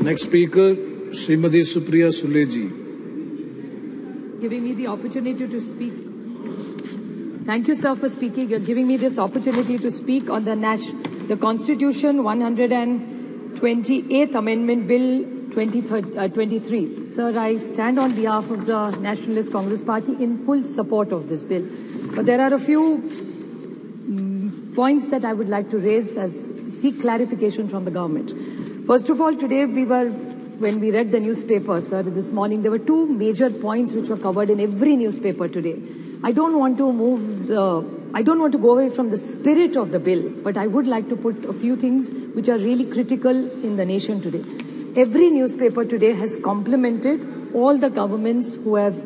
Next speaker, Srimati Supriya Sule ji. Giving me the opportunity to speak. Thank you, sir, for speaking. You're giving me this opportunity to speak on the Constitution 128th Amendment Bill 23. Sir, I stand on behalf of the Nationalist Congress Party in full support of this bill. But there are a few points that I would like to raise as seek clarification from the government. First of all, today when we read the newspaper, sir, this morning, there were two major points which were covered in every newspaper today. I don't want to go away from the spirit of the bill, but I would like to put a few things which are really critical in the nation today. Every newspaper today has complimented all the governments who have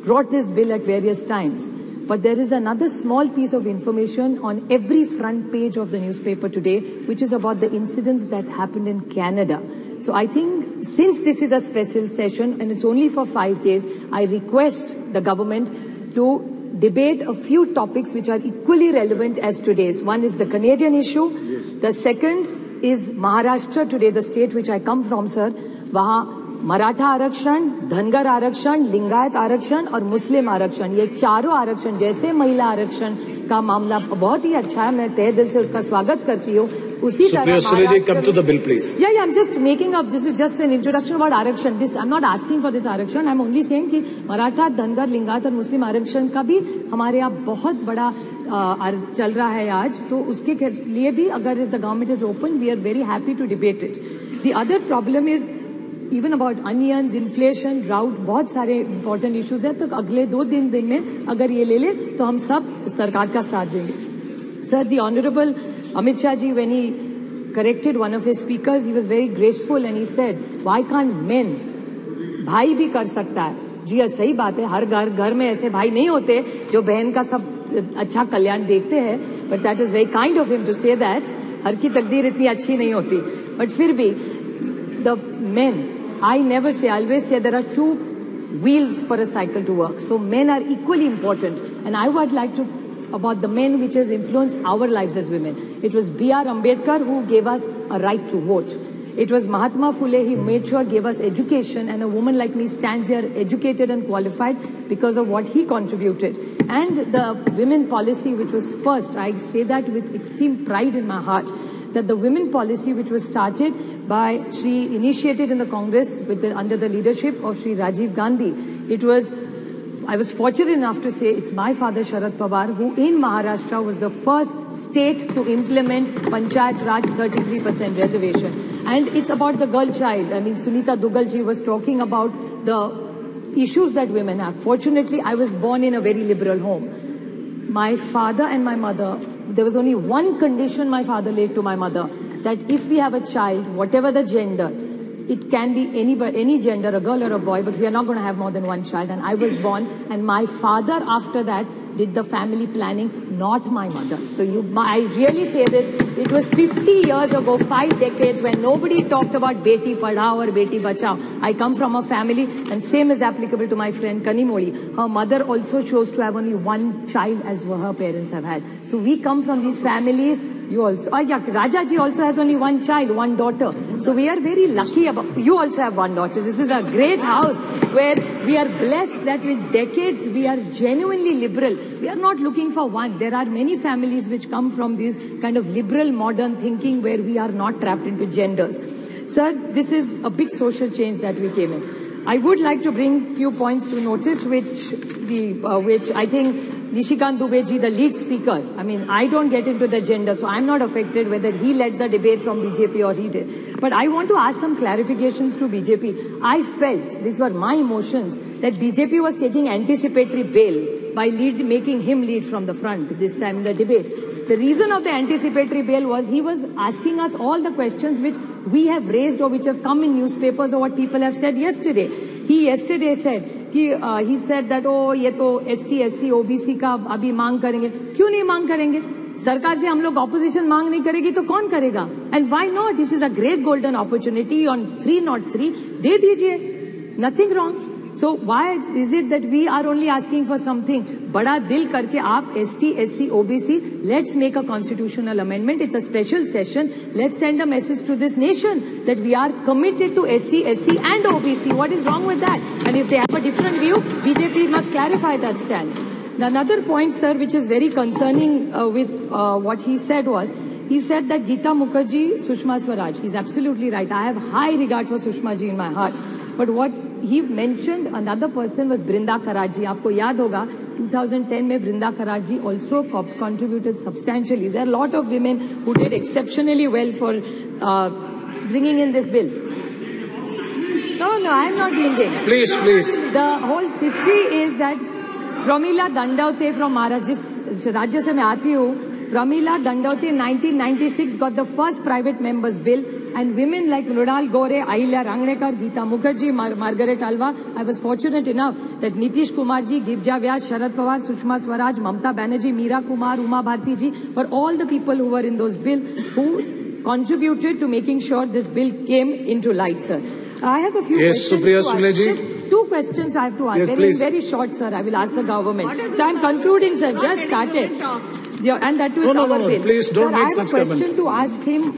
brought this bill at various times. But there is another small piece of information on every front page of the newspaper today, which is about the incidents that happened in Canada. So I think since this is a special session and it's only for 5 days, I request the government to debate a few topics which are equally relevant as today's. One is the Canadian issue. Yes. The second is Maharashtra today, the state which I come from, sir. Wahan Maratha आरक्षण, धनगर आरक्षण, लिंगायत आरक्षण और मुस्लिम आरक्षण, ये चारों आरक्षण जैसे महिला आरक्षण का मामला बहुत ही अच्छा है, मैं तहे दिल से उसका स्वागत करती हूँ. उसी तरह come to the bill, please. Yeah, I'm just making up. This is just an introduction about आरक्षण. I'm not asking for this आरक्षण. I'm only saying कि मराठा, धनगर, लिंगायत और मुस्लिम आरक्षण का भी हमारे यहाँ बहुत बड़ा चल रहा है आज. तो उसके लिए भी अगर the government is open, we are very happy to debate it. The other problem is even about onions, inflation, drought, बहुत सारे important issues हैं. तो अगले 2 दिन में अगर ये ले ले तो हम सब सरकार का साथ देंगे. Sir, the Honorable Amit Shah ji, when he corrected one of his speakers, he was very graceful and he said, why can't men? भाई भी कर सकता है. जी सही बात है, हर घर में ऐसे भाई नहीं होते जो बहन का सब अच्छा कल्याण देखते हैं. But that is very kind of him to say that. हर की तकदीर इतनी अच्छी नहीं होती. But फिर भी the men, I never say, I always say there are 2 wheels for a cycle to work. So men are equally important. And I would like to, about the men which has influenced our lives as women. It was B.R. Ambedkar who gave us a right to vote. It was Mahatma Phule, he made sure gave us education, and a woman like me stands here educated and qualified because of what he contributed. And the women policy which was first, I say that with extreme pride in my heart, that the women policy which was started by initiated in the Congress under the leadership of Shri Rajiv Gandhi. I was fortunate enough to say it's my father Sharad Pawar who in Maharashtra was the first state to implement Panchayat Raj 33% reservation. And it's about the girl child. I mean, Sunita Dugal ji was talking about the issues that women have. Fortunately, I was born in a very liberal home. My father and my mother, there was only one condition my father laid to my mother, that if we have a child, whatever the gender, it can be any gender, a girl or a boy, but we are not going to have more than one child. And I was born, and my father after that did the family planning, not my mother. So I really say this, it was 50 years ago, 5 decades, when nobody talked about Beti Padhao or Beti Bachao. I come from a family, and same is applicable to my friend Kanimoli. Her mother also chose to have only one child as her parents have had. So we come from these families. You also, Rajaji also has only one child, one daughter. So we are very lucky you also have one daughter. This is a great house where we are blessed that with decades we are genuinely liberal. We are not looking for one. There are many families which come from this kind of liberal modern thinking where we are not trapped into genders. Sir, this is a big social change that we came in. I would like to bring few points to notice which I think Nishikant Dubey ji, the lead speaker, I mean, I don't get into the gender, so I'm not affected whether he led the debate from BJP or he did. But I want to ask some clarifications to BJP. I felt, these were my emotions, that BJP was taking anticipatory bail by making him lead from the front this time in the debate. The reason of the anticipatory bail was he was asking us all the questions which we have raised or which have come in newspapers or what people have said yesterday. He yesterday said, he said that, oh, ये तो ST, SC, OBC का अभी मांग करेंगे. क्यों नहीं मांग करेंगे? सरकार से हम लोग ऑपोजिशन मांग नहीं करेगी तो कौन करेगा? And why not? This is a great golden opportunity on 303. दे दीजिए. Nothing wrong. So why is it that we are only asking for something? बड़ा दिल करके आप ST, SC, OBC, let's make a constitutional amendment. It's a special session. Let's send a message to this nation that we are committed to ST, SC and OBC. What is wrong with that? And if they have a different view, BJP must clarify that stand. Another point, sir, which is very concerning with what he said was, he said that Geeta Mukherjee, Sushma Swaraj. He's absolutely right. I have high regard for Sushma ji in my heart. But what he mentioned, another person was Brinda Karaj ji. आपको याद होगा 2010 में Brinda Karaj ji also contributed substantially. There are a lot of women who did exceptionally well for bringing in this bill. No, I am not yielding. Please. The whole history is that Pramila Dandavate from Maharashtra, Rajya se मैं आती हूँ. Pramila Dandavate in 1996 got the first private members bill, and women like Mrunal Gore, Ahilya Rangnekar, Geeta Mukherjee, Margaret Alva. I was fortunate enough that Nitish Kumar ji, Girja Vyas, Sharad Pawar, Sushma Swaraj, Mamta Banerjee, Meera Kumar, Uma Bharti ji were all the people who were in those bills who contributed to making sure this bill came into light, sir. I have a few questions. Supriya Sule ji. Just 2 questions I have to ask. Very short, sir. I will ask the government. So I'm concluding, sir. Just started. Yeah, and that was our bill. Please don't make such comments. I have a question to ask him,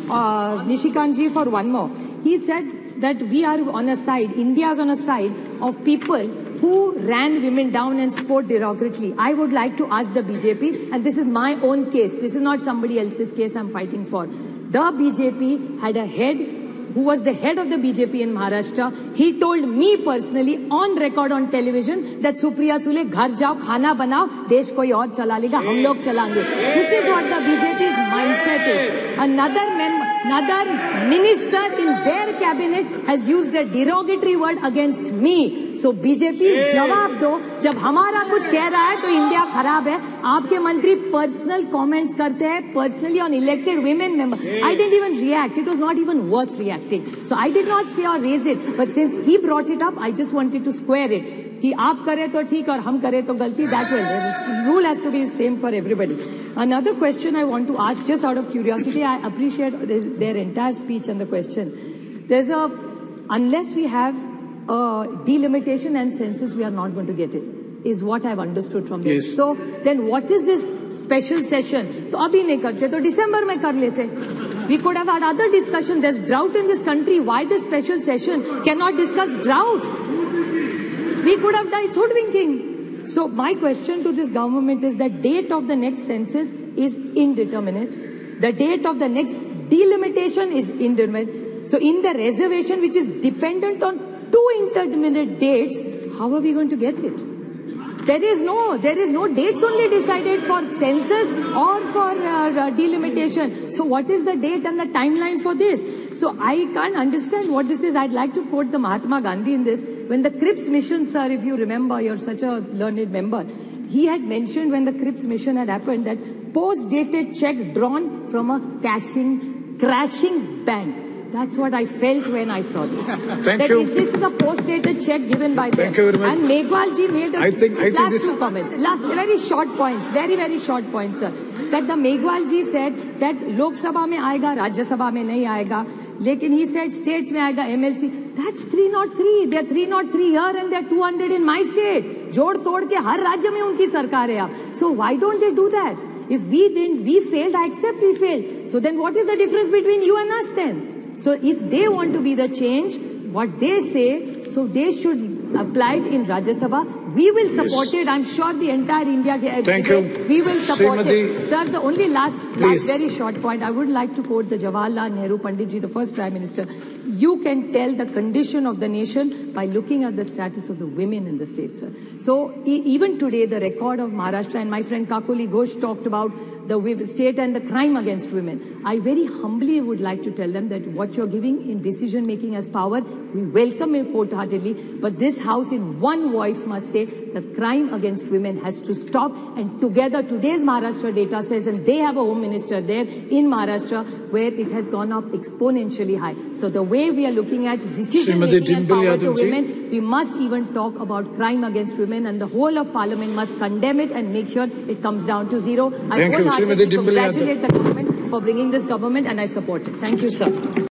Nishikant ji, for one more. He said that we are on a side, India is on a side of people who ran women down and spoke derogatorily. I would like to ask the BJP, and this is my own case. This is not somebody else's case I'm fighting for. The BJP had a head who was the head of the BJP in Maharashtra. He told me personally on record on television that Supriya Sule, ghar jao, khana banao, desh koi aur chala lega, hum log chalange. This is what the BJP's mindset is. Another minister in their cabinet has used a derogatory word against me. So BJP जवाब दो, जब हमारा कुछ कह रहा है तो India खराब है. आपके मंत्री पर्सनल कमेंट्स करते हैं personally on elected women members. I didn't even react. It was not even worth reacting. So I did not say or raise it. But since he brought it up, I just wanted to square it. कि आप करें तो ठीक और हम करें तो गलती. That way, the rule has to be the same for everybody. Another question I want to ask, just out of curiosity, I appreciate their entire speech and the questions. Unless we have delimitation and census, we are not going to get it, is what I've understood from this. Yes. So then what is this special session? तो अभी नहीं करते तो दिसंबर में कर लेते. We could have had other discussion. There's drought in this country. Why this special session? Cannot discuss drought. We could have done hoodwinking. So my question to this government is that date of the next census is indeterminate. The date of the next delimitation is indeterminate. So in the reservation, which is dependent on 2 indeterminate dates, how are we going to get it? There is no dates only decided for census or for delimitation. So what is the date and the timeline for this? So I can't understand what this is. I'd like to quote the Mahatma Gandhi in this. When the Cripps mission, sir, if you remember, you're such a learned member, he had mentioned when the Cripps mission had happened that post-dated check drawn from a crashing bank. That's what I felt when I saw this. Thank you. This is a post-dated check given by them. Thank you very much. And Megwal ji made I think this... 2 comments. Very short points. Very short points, sir. That the Megwal ji said that Lok Sabha mein aayega, Rajya Sabha mein nahi aayega. Lekin he said states mein aayega, MLC. That's 303. They're 303 here and they're 200 in my state. Jod tod ke har rajya mein unki sarkar hai. So why don't they do that? If we failed, I accept we failed. So then what is the difference between you and us then? So if they want to be the change, what they say, so they should apply it in Rajya Sabha. We will support it. I'm sure the entire India Thank you. We will support Srimati, it. Sir, the only last very short point, I would like to quote the Jawaharlal Nehru Pandit ji, the first Prime Minister. You can tell the condition of the nation by looking at the status of the women in the state, sir. So even today, the record of Maharashtra, and my friend Kakuli Ghosh talked about the state and the crime against women. I very humbly would like to tell them that what you're giving in decision making as power, we welcome it wholeheartedly, but this house in one voice must say that crime against women has to stop, and together today's Maharashtra data says, and they have a home minister there in Maharashtra where it has gone up exponentially high. So the way we are looking at decision making and power to women, we must even talk about crime against women, and the whole of Parliament must condemn it and make sure it comes down to zero. I wholeheartedly congratulate the government for bringing this government, and I support it. Thank you, sir.